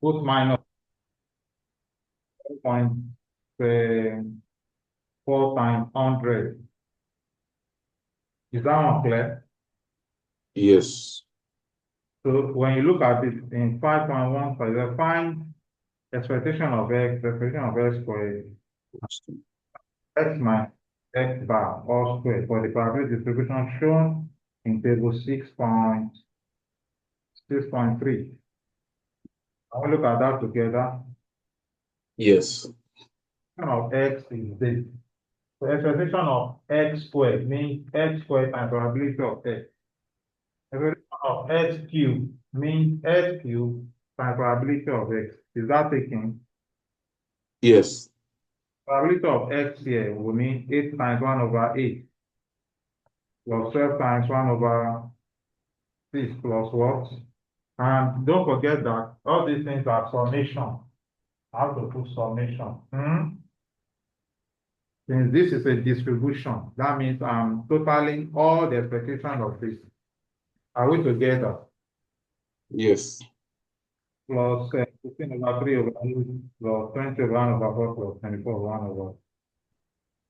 put minus 4 times 100. Is that one clear? Yes. So when you look at it in 5.15, you find expectation of x squared, x minus x bar all squared for the probability distribution shown in table 6.3. I will look at that together. Yes. Of x is this. So expectation of x squared means x squared times probability of x. Expectation of x cubed means x cubed times probability of x. Is that taken? Yes. Probability of x here will mean 8 times 1 over 8 plus 12 times 1 over 6 plus what? And don't forget that all these things are summation. I have to put summation. Since this is a distribution, that means I'm totaling all the expectation of this. Are we together? Yes. Plus 15 over 3 over 8 plus 20 over 1 over 4 plus 24 over 1 over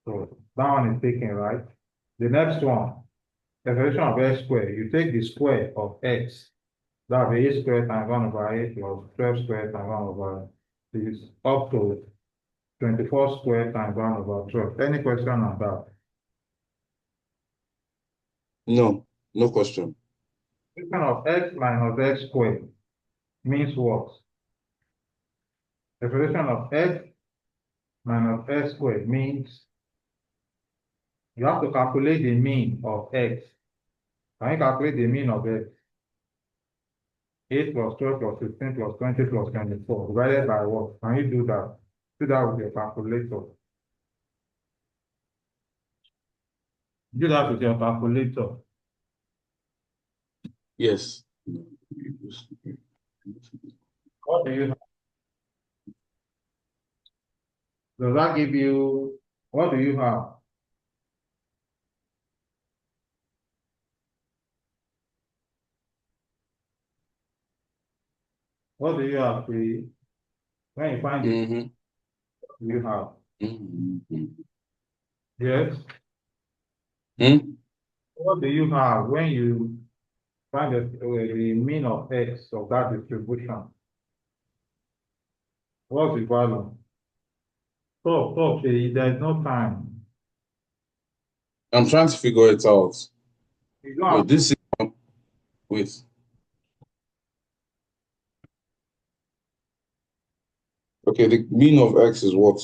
4. That one is taken, right? The next one, definition of x squared. You take the square of x. That will be a squared times 1 over 8 plus 12 squared times 1 over 6 up to 24 squared times 1 over 12. Any question on that? No. No question. Definition of x minus x squared means what? Definition of x minus x squared means you have to calculate the mean of x. Can you calculate the mean of x? 8 plus 12 plus 16 plus 20 plus 24 divided by what? Can you do that? Do that with your calculator. Do that with your calculator. Yes. What do you have? Does that give you, what do you have? What do you have, please? When you find it, Mm-hmm. you have. Mm-hmm. Yes. Hmm? What do you have when you find the mean of x of that distribution? What's the value? Stop, there's no time. I'm trying to figure it out. You don't Wait, have to, this is wait. Okay, the mean of x is what?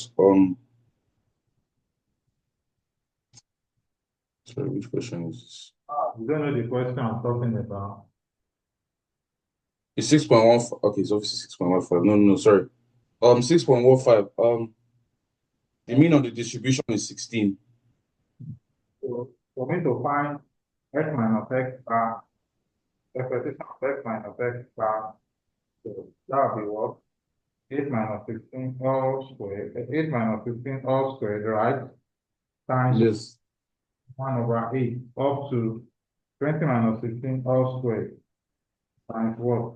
Sorry, which question is this? you don't know the question I'm talking about. It's 6.1. Okay, it's obviously 6.15. No, no, no, sorry. 6.15. The mean of the distribution is 16. So for me to find x minus x bar, expectation of x minus x bar, so that will be what? 8 minus 16 all squared, 8 minus 16 all squared, right? Times Yes. 1 over 8 up to 20 minus 16 all squared times what?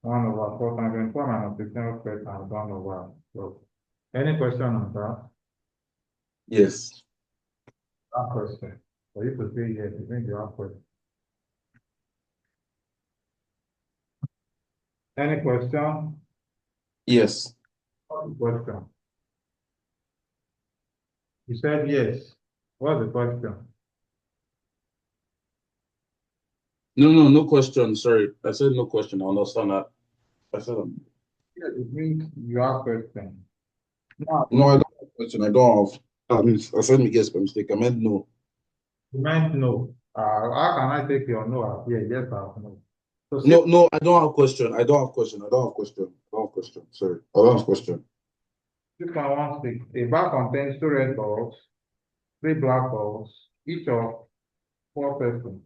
1 over 4 times 24 minus 16 all squared times 1 over 12. Any question on that? Yes. That question. For you to say yes, you think you have question. Any question? Yes. What's the question? You said yes. What's the question? No, no, no question. Sorry. I said no question. I understand that. I said Yes, it means you have question. Now, no, I don't have a question. I don't have. I said me guess by mistake. I meant no. you meant no. How can I take your no as yeah, yes or no? So see, No, no, I don't have question. I don't have question. I don't have question. I don't have question. Sorry. I don't have question. 6.16. A bar contains 2 red balls, 3 black balls, each of 4 persons.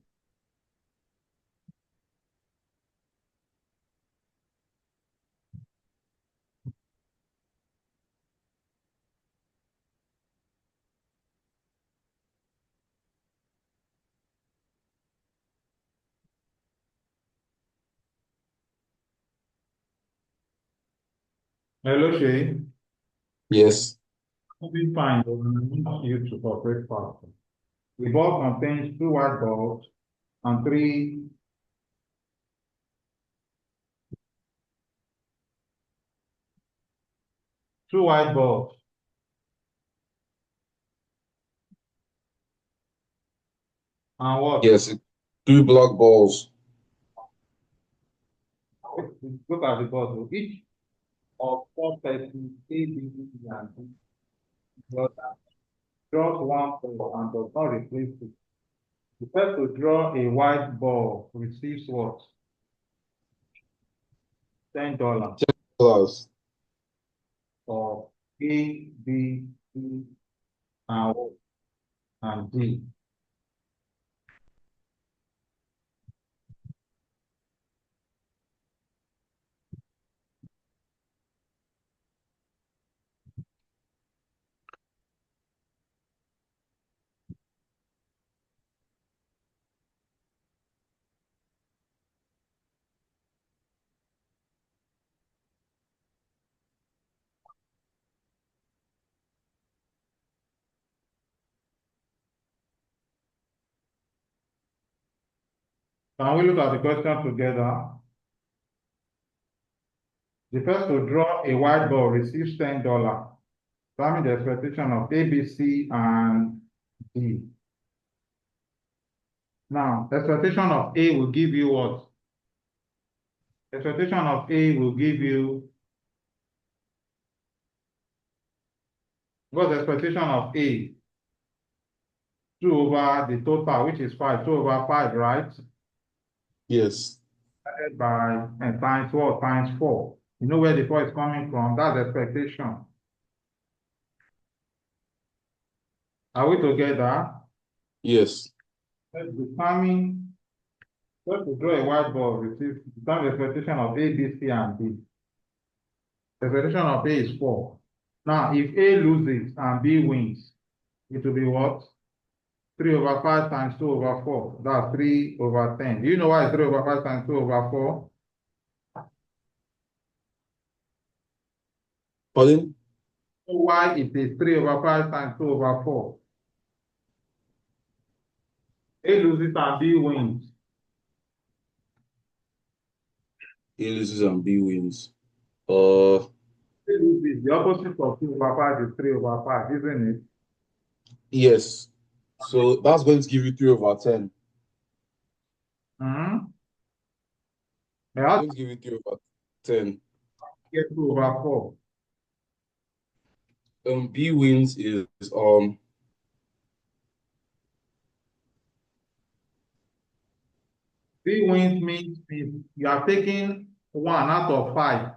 Hello, Shay. Yes. Be fine. We need you to cooperate faster. The ball contains two white balls and two white balls. And what? Yes. 3 block balls. Look at the ball. Each of four persons, A, B, C, and D, draws one ball and does not replace it. The first to draw a white ball receives what? $10 Plus. for A, B, C, and D. Can we look at the question together? The first to draw a white ball receives $10. Determine the expectation of A, B, C, and D. Now, expectation of A will give you what? Expectation of A will give you, what's the expectation of A? 2 over the total, which is 5, 2 over 5, right? Yes. Divided by, and times what? Times 4. You know where the 4 is coming from? That's expectation. Are we together? Yes. Let's determine, first to draw a white ball, determine the expectation of A, B, C, and D. The expectation of A is 4. Now, if A loses and B wins, it will be what? 3 over 5 times 2 over 4. That's 3 over 10. Do you know why it's 3 over 5 times 2 over 4? Pardon? Why it is 3 over 5 times 2 over 4? A loses and B wins. A loses and B wins. A loses. The opposite of 2 over 5 is 3 over 5, isn't it? Yes. So that's going to give you 3 over 10. Mm-hmm. It's going to give you 3 over 10. Get 2 over 4. B wins is B wins means if you are taking 1 out of 5,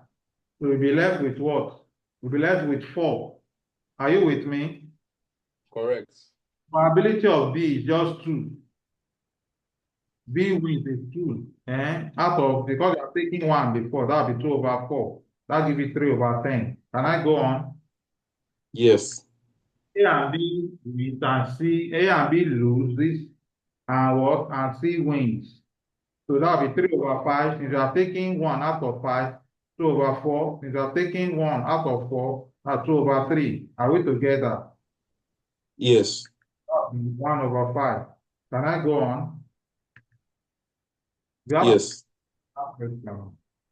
so you'll be left with what? You'll be left with 4. Are you with me? correct. Probability of B is just 2. B wins is 2. Out of, because you are taking 1 before, that'll be 2 over 4. That'll give you 3 over 10. Can I go on? Yes. A and B wins and C, A and B loses and what? And C wins. So that'll be 3 over 5. If you are taking 1 out of 5, 2 over 4. If you are taking 1 out of 4, that's 2 over 3. Are we together? Yes. 1 over 5. Can I go on? Yes.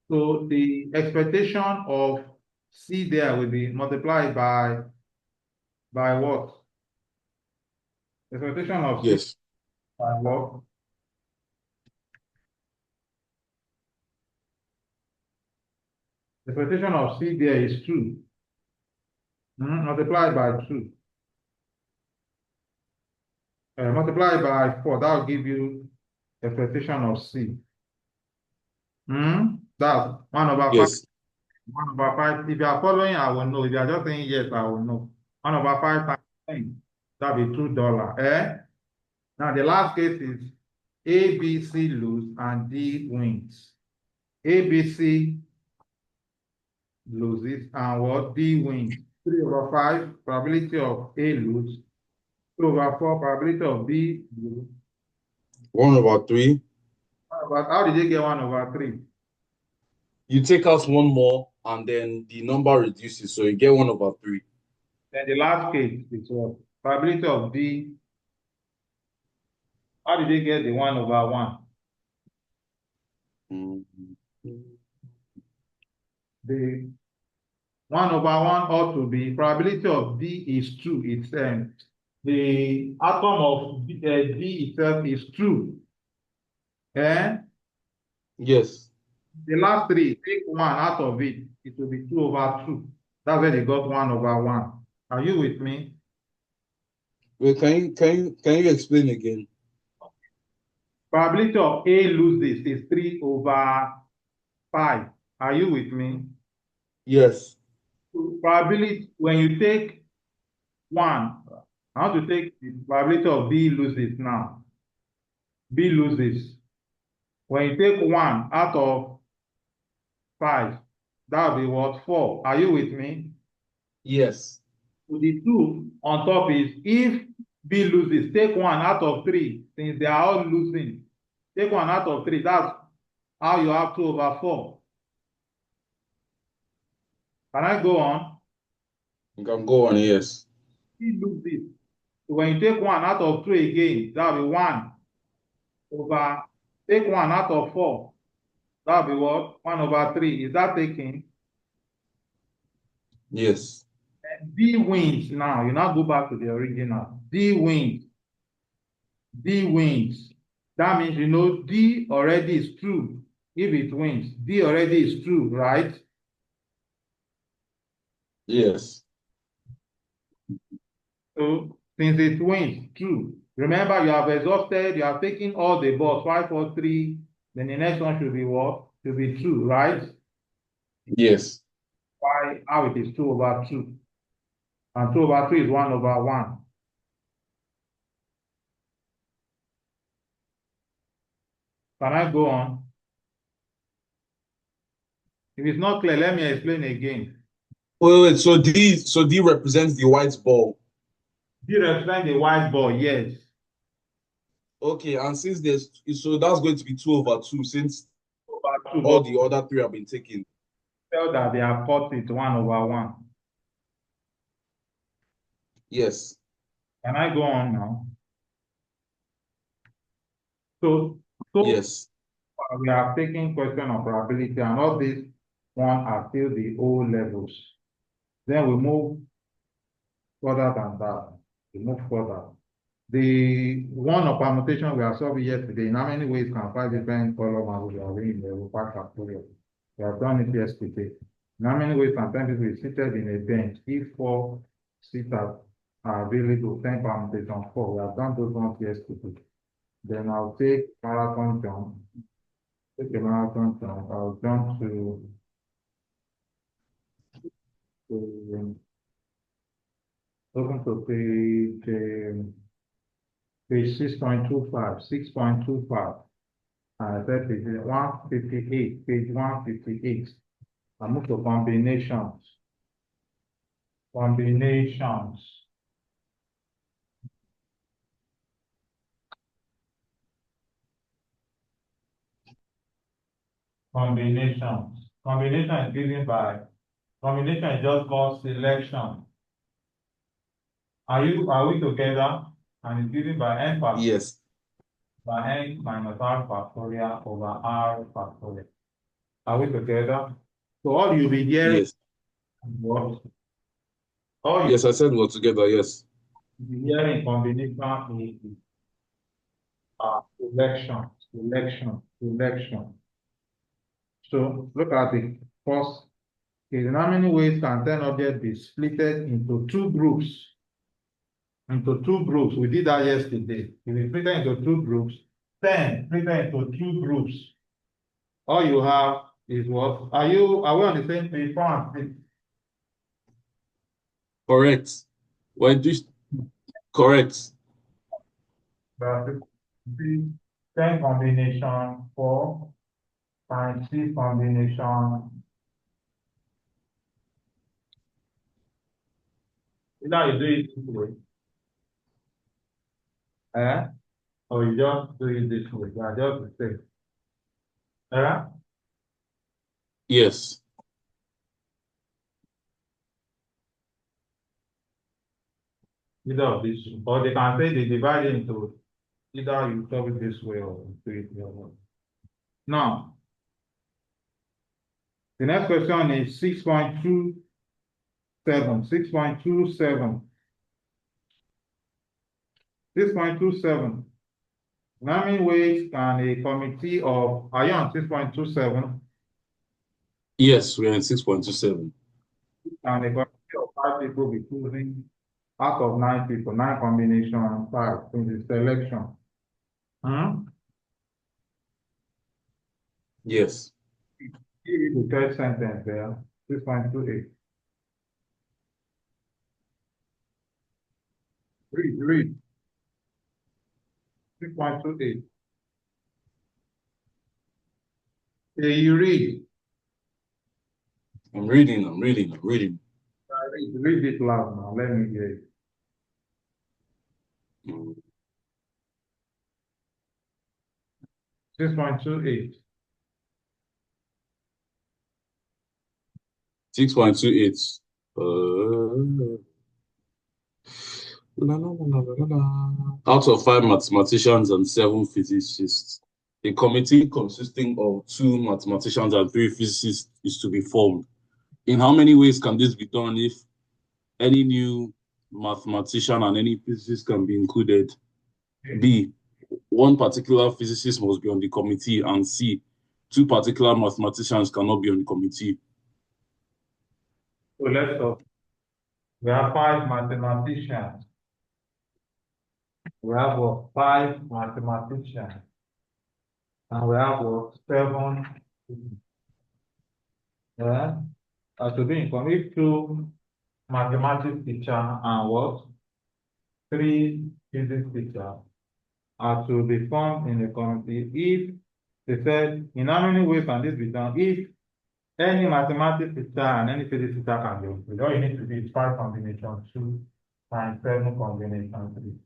So the expectation of C there will be multiplied by what? Expectation of C Yes. by what? Expectation of C there is 2. Multiplied by 2. Multiplied by 4. That will give you expectation of C. That's 1 over 5. Yes. 1 over 5. If you are following, I will know. If you are just saying yes, I will know. 1 over 5 times 10. That'll be $2. Now the last case is A, B, C lose and D wins. A, B, C loses and what? D wins. 3 over 5, probability of A lose. 2 over 4, probability of B lose. 1 over 3. But how did they get 1 over 3? You take out one more and then the number reduces, so you get 1/3. Then the last case is what? Probability of D. How did they get the 1/1? The 1/1 ought to be probability of D is 2. It's the atom of D itself is 2. And Yes. the last 3, take 1 out of it, it will be 2/2. That's where they got 1/1. Are you with me? Wait, can you explain again? Probability of A loses is 3/5. Are you with me? Yes. Probability, when you take 1, I want to take the probability of B loses now. B loses. When you take 1 out of 5, that will be what? 4. Are you with me? Yes. So the 2 on top is if B loses, take 1 out of 3, since they are all losing. Take 1 out of 3. That's how you have 2/4. Can I go on? You can go on, yes. B loses. So when you take 1 out of 2 again, that will be 1 over, take 1 out of 4. That will be what? 1/3. Is that taking? Yes. And D wins now. You now go back to the original. D wins. D wins. That means you know D already is true. If it wins, D already is true, right? Yes. So since it wins, true. Remember, you have exhausted, you have taken all the balls, 5, 4, 3. Then the next one should be what? Should be true, right? Yes. Why? How it is 2/2. And 2/3 is 1/1. Can I go on? If it's not clear, let me explain again. Wait. So D represents the white ball. D represents the white ball, yes. Okay, and since so that's going to be 2/2 since 2/2, all but the other 3 have been taken. tell that they are cut it 1/1. Yes. Can I go on now? So Yes. we are taking question of probability, and all these one are still the O levels. Then we move further than that. We move further. The one of permutation we are solving yesterday, in how many ways can 5 different columns we are in the Rupert factorial? We have done it yesterday. In how many ways can 10 people be seated in a bench if 4 seaters are available, 10 permutation 4? We have done those ones yesterday. Then I'll take marathon jump. Take a marathon jump. I'll jump to open to page 6.25. 6.25. That is 158, page 158. I move to combinations. Combinations. Combinations. Combination is given by, combination is just called selection. Are we together? And it's given by n factorial. Yes. By n minus r factorial over r factorial. Are we together? So all you'll be hearing, Yes. what? All Yes, I said we're together. Yes. you'll be hearing combination is selection, selection, selection. So look at the first case. In how many ways can 10 objects be split into 2 groups? Into 2 groups. We did that yesterday. If we split into 2 groups, 10 split into 2 groups. All you have is what? Are we on the same page? 4 and 6. Correct. Well, correct. But 10 combination 4 times 6 combination. Either you do it this way. Or you just do it this way. They are just the same. Yes. Either of these, or they can say they divide it into either you solve it this way or you do it the other way. Now, the next question is 6.27. 6.27. 6.27. How many ways can a committee of, are you on 6.27? Yes, we're in 6.27. Can a committee of 5 people be choosing out of 9 people, 9 combination 5 in the selection? Yes. The third sentence there, 6.28. Read. 6.28. Hey, you read. I'm reading. Read it loud now. Let me hear it. Mm. 6.28. 6.28. Out of 5 mathematicians and 7 physicists, a committee consisting of 2 mathematicians and 3 physicists is to be formed. In how many ways can this be done if any new mathematician and any physicist can be included? B, 1 particular physicist must be on the committee, and C, 2 particular mathematicians cannot be on the committee. So let's stop. We have 5 mathematicians. We have 5 mathematicians. And we have 7. Yeah. To be informed, if 2 mathematics teachers and 3 physics teachers are to be formed in a committee, if they said, in how many ways can this be done? If any mathematics teacher and any physics teacher can do it, all you need to do is 5 combination 2 times 7 combination 3.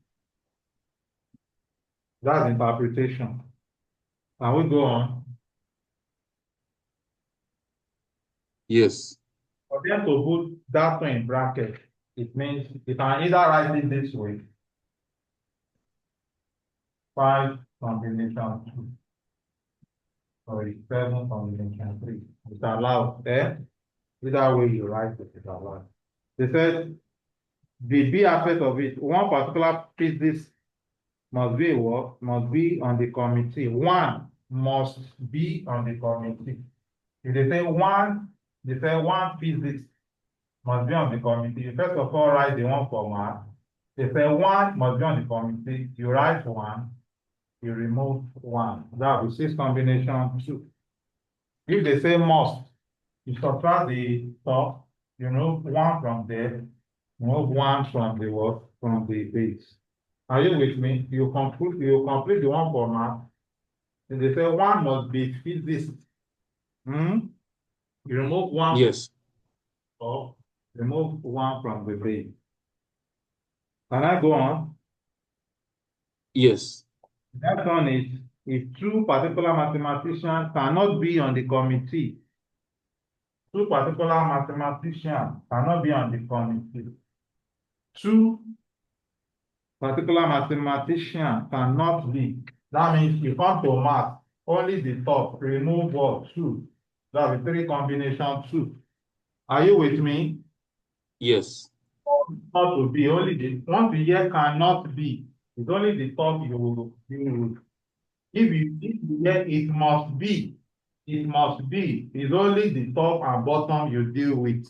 That's interpretation. Can we go on? Yes. For them to put that one in bracket, it means you can either write it this way. 5 combination 2. Sorry, 7 combination 3. It's allowed. Either way you write it, it's allowed. They said the B aspect of it, one particular physics must be what? Must be on the committee. One must be on the committee. If they say one physics must be on the committee, you first of all write the one for math. They say one must be on the committee, you write 1, you remove 1. That will be 6 combination 2. If they say must, you subtract the top, you remove 1 from there, remove 1 from the what? From the base. Are you with me? You complete the one for math. If they say 1 must be physics. You remove 1. Yes. Or remove 1 from the base. Can I go on? Yes. Next one is if 2 particular mathematicians cannot be on the committee. 2 particular mathematicians cannot be on the committee. 2 particular mathematicians cannot be. That means you come to math, only the top, remove what? 2. That is 3 combination 2. Are you with me? Yes. Not to be, only the once you hear cannot be, it's only the top you will deal with. If you hear it must be, it's only the top and bottom you deal with.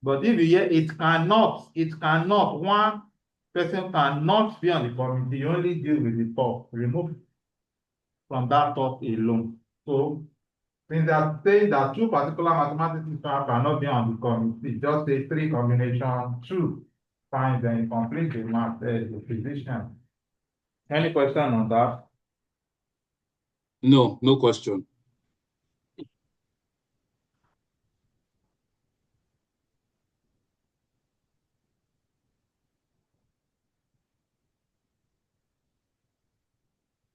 But if you hear it cannot, one person cannot be on the committee, you only deal with the top, remove from that top alone. So since they are saying that 2 particular mathematics cannot be on the committee, just say 3 combination 2 times, then you complete the math, the physician. Any question on that? No question.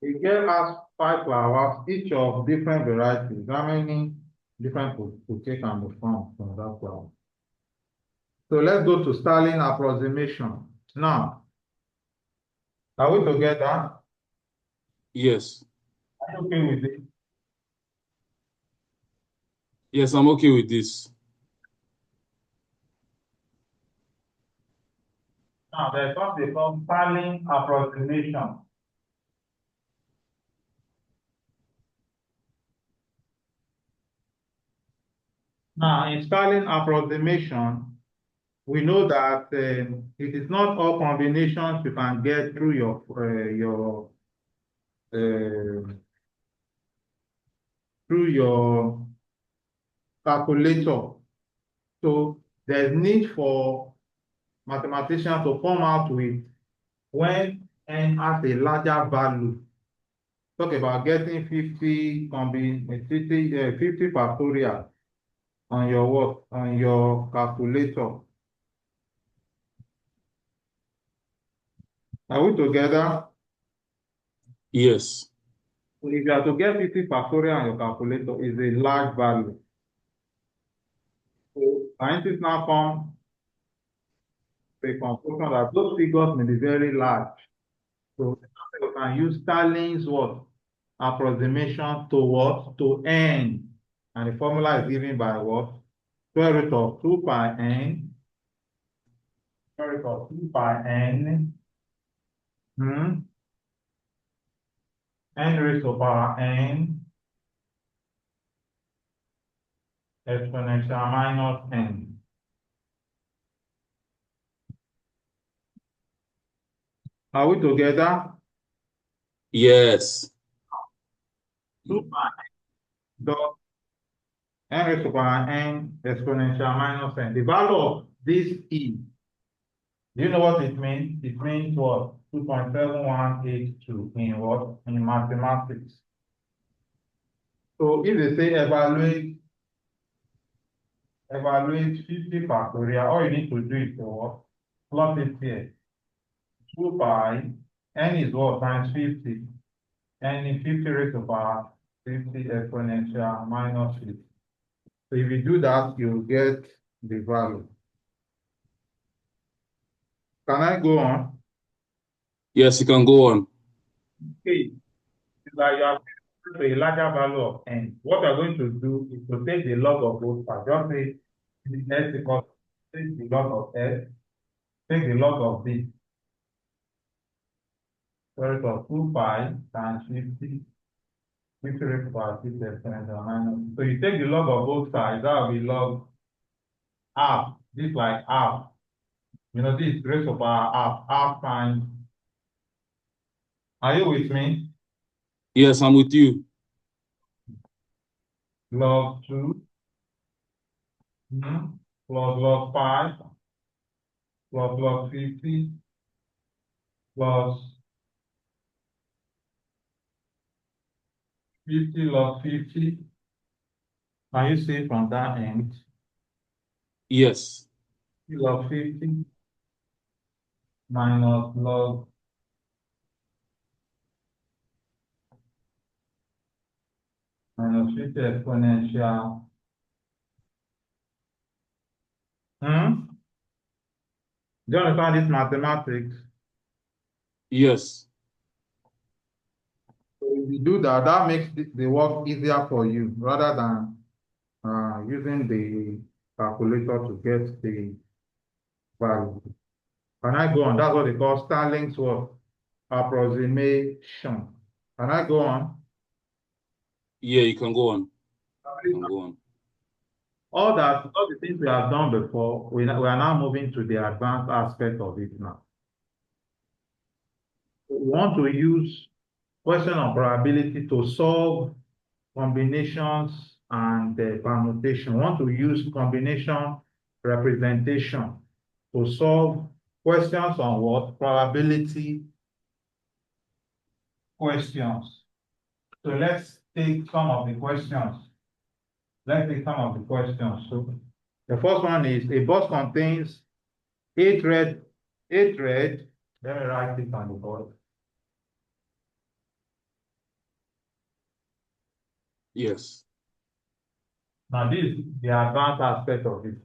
The girl has 5 flowers, each of different varieties. How many different bouquets can be found from that flower? So let's go to Starling approximation. Now, are we together? Yes. Are you okay with it? Yes, I'm okay with this. Now, there's what they call Stalin approximation. Now, in Stalin approximation, we know that it is not all combinations you can get through uh, your calculator. So there's need for mathematicians to come out with when n has a larger value. Talk about getting 50 50 factorial on your what? On your calculator. Are we together? Yes. So if you are to get 50 factorial on your calculator, is a large value. So scientists now come to a conclusion that those figures may be very large. So you can use Stalin's what? Approximation to what? To n. And the formula is given by what? Square root of 2 pi n. Square root of 2 pi n. N raised to power n exponential minus n. Are we together? Yes. 2 pi dot n raised to power n exponential minus n. The value of this e, do you know what it means? It means what? 2.7182 in what? In mathematics. So if they say evaluate 50 factorial, all you need to do is to what? Plot it here. 2 pi, n is what? Times 50. N is 50 raised to power 50 exponential minus 50. So if you do that, you'll get the value. Can I go on? Yes, you can go on. Okay. It's like you have to a larger value of n. What we're going to do is to take the log of both parts. Just say the s equals take the log of s, take the log of b. Square of 2 pi times 50, 50 raised to power 6 exponential minus. So you take the log of both sides, that will be log half. This like half. You know, this raised to power half times. Are you with me? Yes, I'm with you. Log 2 plus log 5 plus log 50 plus 50 log 50. Can you see from that end? Yes. Log 50 minus log minus 50 exponential. Do you understand this mathematics? Yes. So if you do that, that makes the work easier for you rather than using the calculator to get the value. Can I go on? That's what they call Starling's what? Approximation. Can I go on? Yeah, you can go on. You can go on. All the things we have done before, we are now moving to the advanced aspect of it now. We want to use question of probability to solve combinations and permutation. We want to use combination representation to solve questions on what? Probability questions. So let's take some of the questions. Let's take some of the questions. So the first one is a box contains eight red. Let me write it on the board. Yes. Now this is the advanced aspect of it.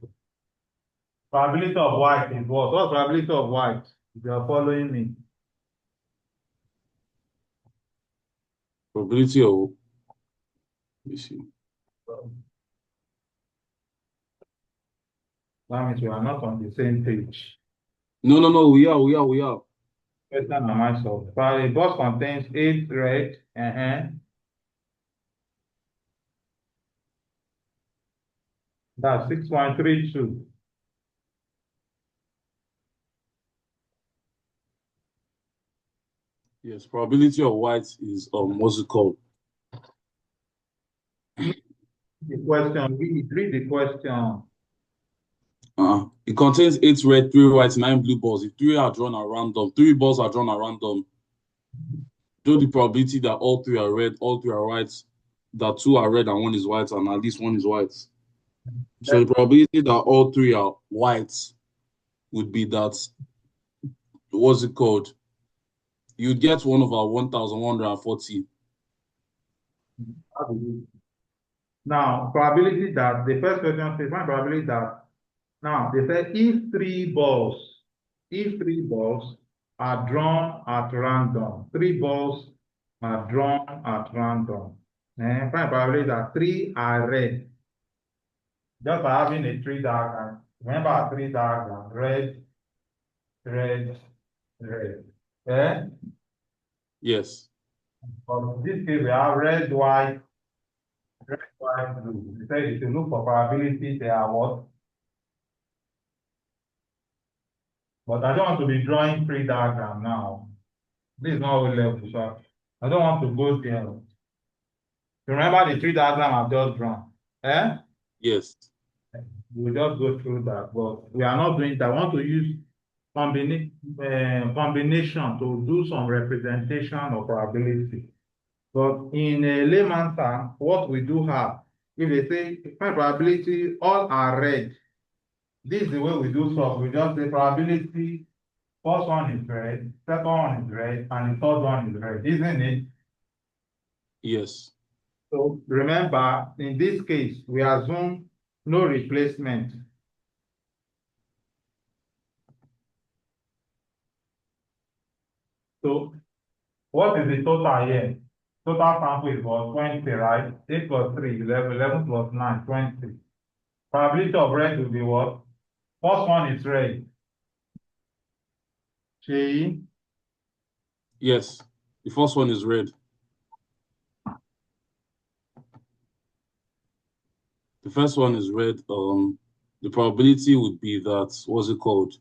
Probability of white is what? What's probability of white? If you are following me. Probability of, let me see. That means we are not on the same page. No, we are. Question and answer. A box contains 8 red. That's 6.32. Yes, probability of white is what's it called? The question, read the question. It contains 8 red, 3 white, 9 blue balls. If 3 are drawn at random, 3 balls are drawn at random, show the probability that all 3 are red, all 3 are white, that 2 are red and 1 is white, and at least 1 is white. So the probability that all 3 are white would be that, what's it called? You get 1 over 1,140. Now, probability that the first question says, my probability that now they said if three balls are drawn at random, 3 balls are drawn at random, and find probability that 3 are red. Just by having a tree diagram, remember a tree diagram, red, red, red. Yeah? Yes. But in this case, we have red, white, blue. We say if you look for probability, they are what? But I don't want to be drawing tree diagram now. This is not O level, so I don't want to go there. Remember the tree diagram I've just drawn? Eh? Yes. We'll just go through that, but we are not doing that. I want to use combination to do some representation of probability. But in a layman term, what we do have, if they say probability, all are red. This is the way we do solve. We just say probability, first one is red, second one is red, and the third one is red, isn't it? Yes. So remember, in this case, we assume no replacement. So what is the total here? Total sample is about 20, right? 8 plus 3, 11, 11 plus 9, 20. Probability of red will be what? First one is red. Shay, Yes. The first one is red. The first one is red. The probability would be that, what's it called?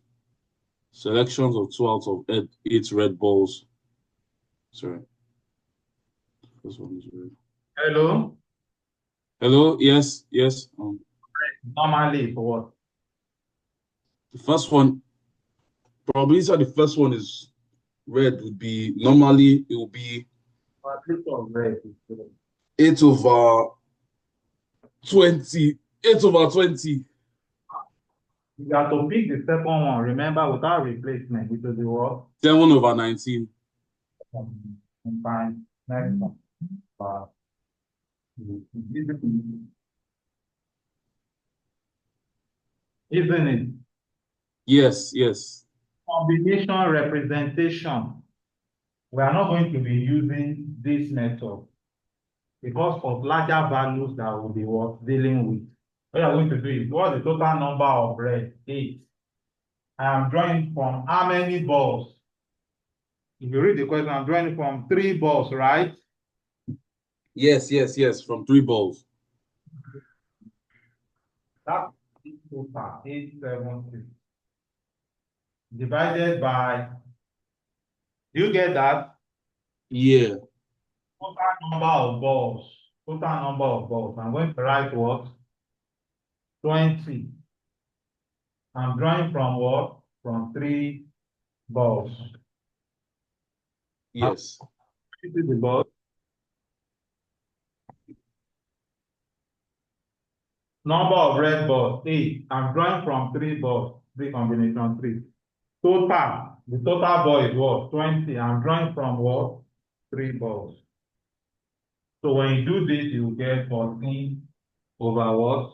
Selections of 2 out of 8 red balls. Sorry. First one is red. hello? Hello? Yes. Normally for what? The first one, probability that the first one is red would be, normally it will be Probability of red is red. 8 over 20. 8 over 20. You have to pick the second one. Remember, without replacement, it will be what? 7 over 19. Fine. Next one. Isn't it? Yes. Combination representation. We are not going to be using this method because of larger values that we'll be dealing with. What you are going to do is, what's the total number of red? 8. I am drawing from how many balls? If you read the question, I'm drawing from 3 balls, right? Yes. From 3 balls. That's total 870 divided by. Do you get that? Yeah. Total number of balls. Total number of balls. I'm going to write what? 20. I'm drawing from what? From 3 balls. Yes. This is the ball. Number of red balls, 8. I'm drawing from 3 balls. 3 combination 3. Total. The total ball is what? 20. I'm drawing from what? 3 balls. So when you do this, you get 14 over what?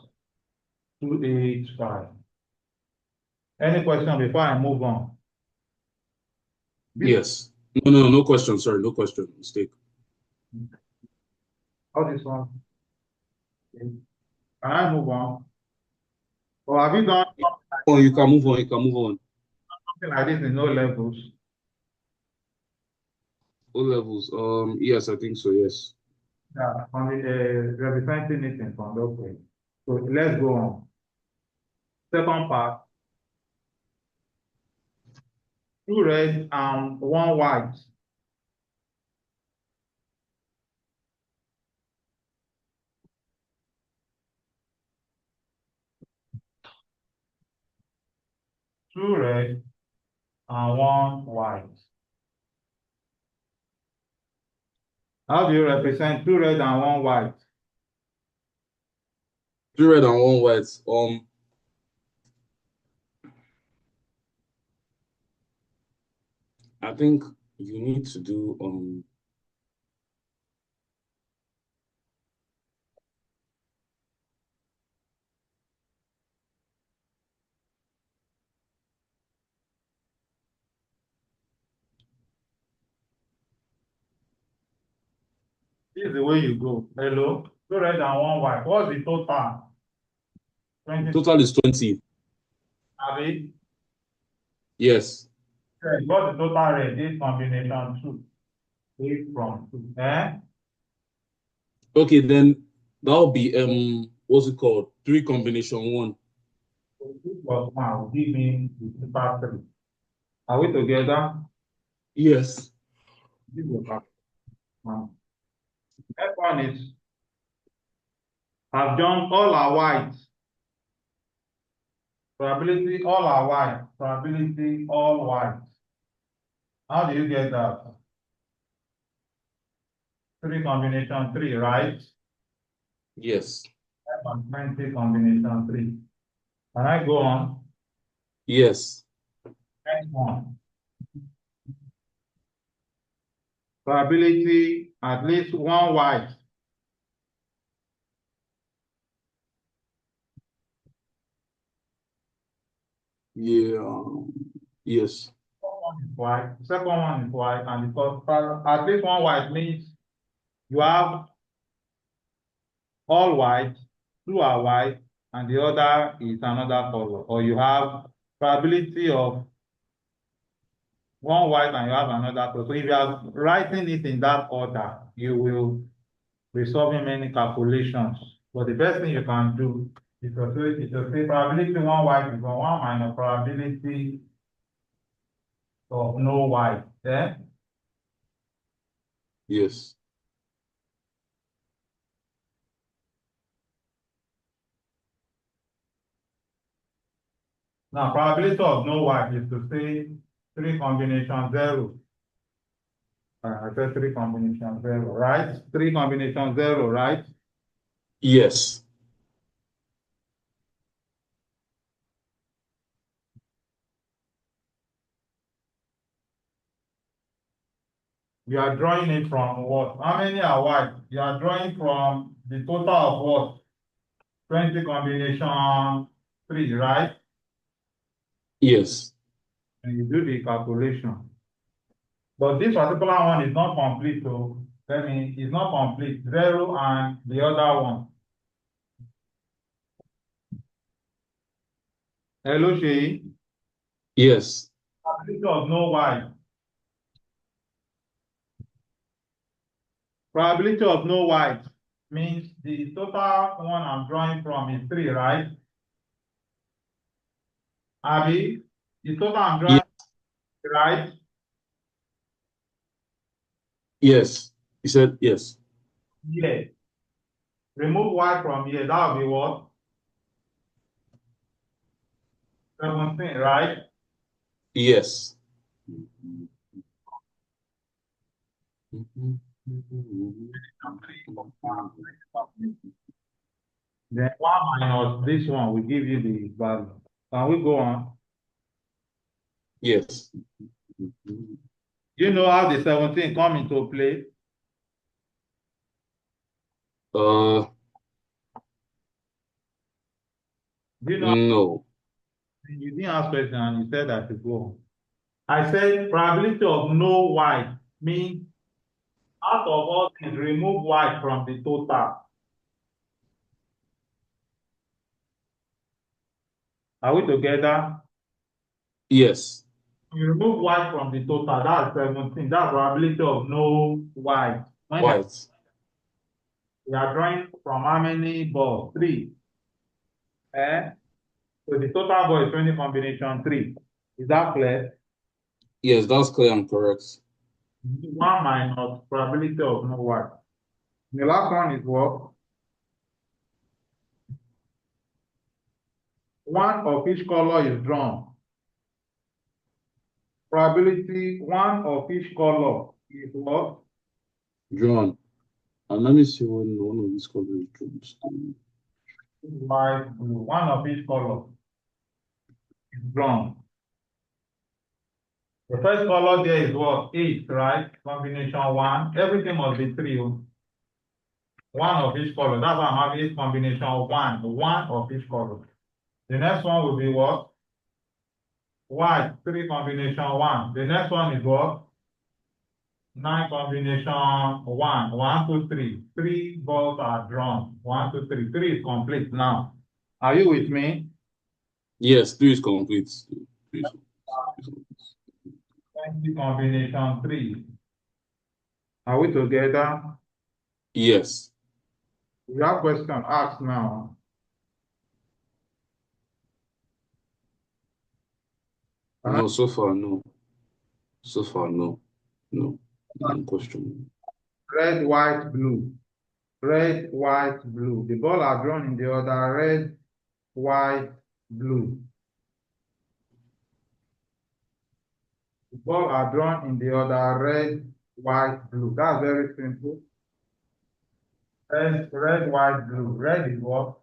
285. Any question before I move on? Yes. No question. Sorry, no question. Mistake. All this one. Can I move on? Or have you done Oh, you can move on. You can move on. something like this in O levels? O levels. Yes, I think so. Yes. Yeah, on the representing it in front. Okay. So let's go on. Second part, two red and one white. Two red and one white. How do you represent two red and one white? Two red and one white. I think you need to do This is the way you go. Hello? Two red and one white. What's the total? 20. total is 20. Abi? Yes. Okay, what's the total red? This combination two. 8 from 2. Eh? Okay, then that'll be what's it called? 3 combination 1. So 2 plus 1 will give me the total 3. Are we together? Yes. This is the 1. Next one is, I've done all are white. Probability all are white. Probability all white. How do you get that? 3 combination 3, right? Yes. 20 combination 3. Can I go on? Yes. Next one. Probability at least one white. Yeah. Yes. White. Second one is white, and because at least one white means you have all white, 2 are white, and the other is another color. Or you have probability of one white and you have another color. So if you are writing it in that order, you will be solving many calculations. But the best thing you can do is to say probability one white is 1 minus probability of no white. Eh? Yes. Now, probability of no white is to say 3 combination 0. I said 3 combination 0, right? 3 combination 0, right? Yes. You are drawing it from what? How many are white? You are drawing from the total of what? 20 combination 3, right? Yes. And you do the calculation. But this particular one is not complete, so it's not complete. 0 and the other one. Hello, Shay. Yes. Probability of no white. Probability of no white means the total one I'm drawing from is 3, right? Abi, the total I'm drawing, right? Yes. He said yes. Yeah. Remove white from here, that will be what? 17, right? Yes. Then 1 minus this one will give you the value. Can we go on? Yes. Do you know how the 17 come into play? Do you know? No. You didn't ask question and you said that to go. I said probability of no white means out of all things, remove white from the total. Are we together? Yes. You remove white from the total, that's 17. That's probability of no white. White. We are drawing from how many balls? 3. So the total ball is 20 combination 3. Is that clear? Yes, that's clear and correct. 1 minus probability of no white. The last one is what? One of each color is drawn. Probability one of each color is what? Drawn. And let me see when one of these colors is drawn. White, blue. One of each color is drawn. The first color there is what? 8, right? Combination 1. Everything must be 3. One of each color. That's why I'm having combination 1. One of each color. The next one will be what? White, 3 combination 1. The next one is what? 9 combination 1. 1, 2, 3. 3 balls are drawn. 1, 2, 3. 3 is complete now. Are you with me? Yes, 3 is complete. 3 is complete. 20 combination 3. Are we together? Yes. You have question, ask now. No, so far, no. So far, no. No. No question. Red, white, blue. Red, white, blue. The ball are drawn in the order red, white, blue. The ball are drawn in the order red, white, blue. That's very simple. Red, white, blue. Red is what?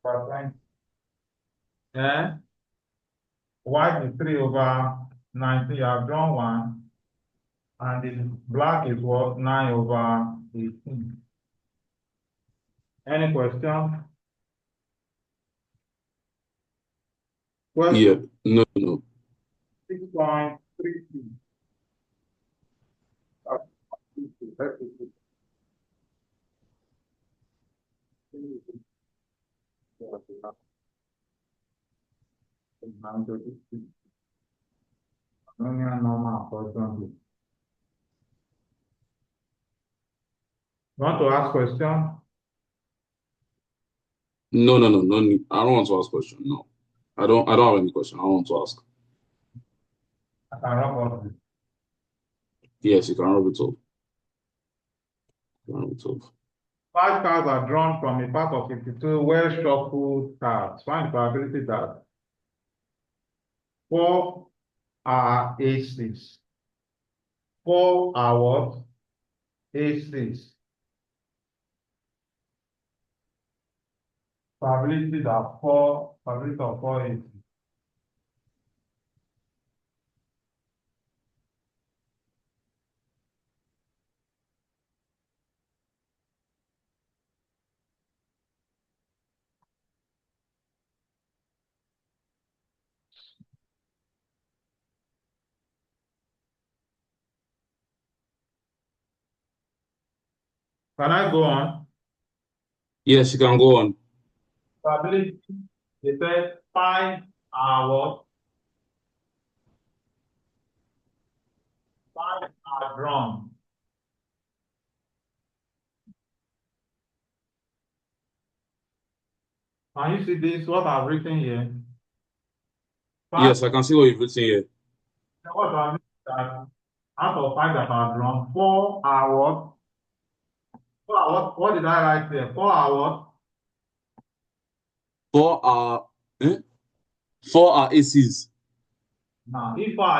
Percent. White is 3/90. You have drawn 1. And the black is what? 9/18. Any question? Yeah. No. 6.32. Normal, unfortunately. You want to ask question? No. No need. I don't want to ask question. No. I don't have any question. I don't want to ask. I can wrap up. Yes, you can rub it off. 5 cards are drawn from a pack of 52 well-shuffled cards. Find the probability that 4 are aces. 4 are what? Aces. Probability of 4 aces. Can I go on? Yes, you can go on. Probability, they said 5 are what? 5 are drawn. Can you see this? What I've written here? Yes, I can see what you've written here. What I've written that out of 5 that are drawn, 4 are what? 4 are what? What did I write there? 4 are what? 4 are 4 are aces. Now, if 4 are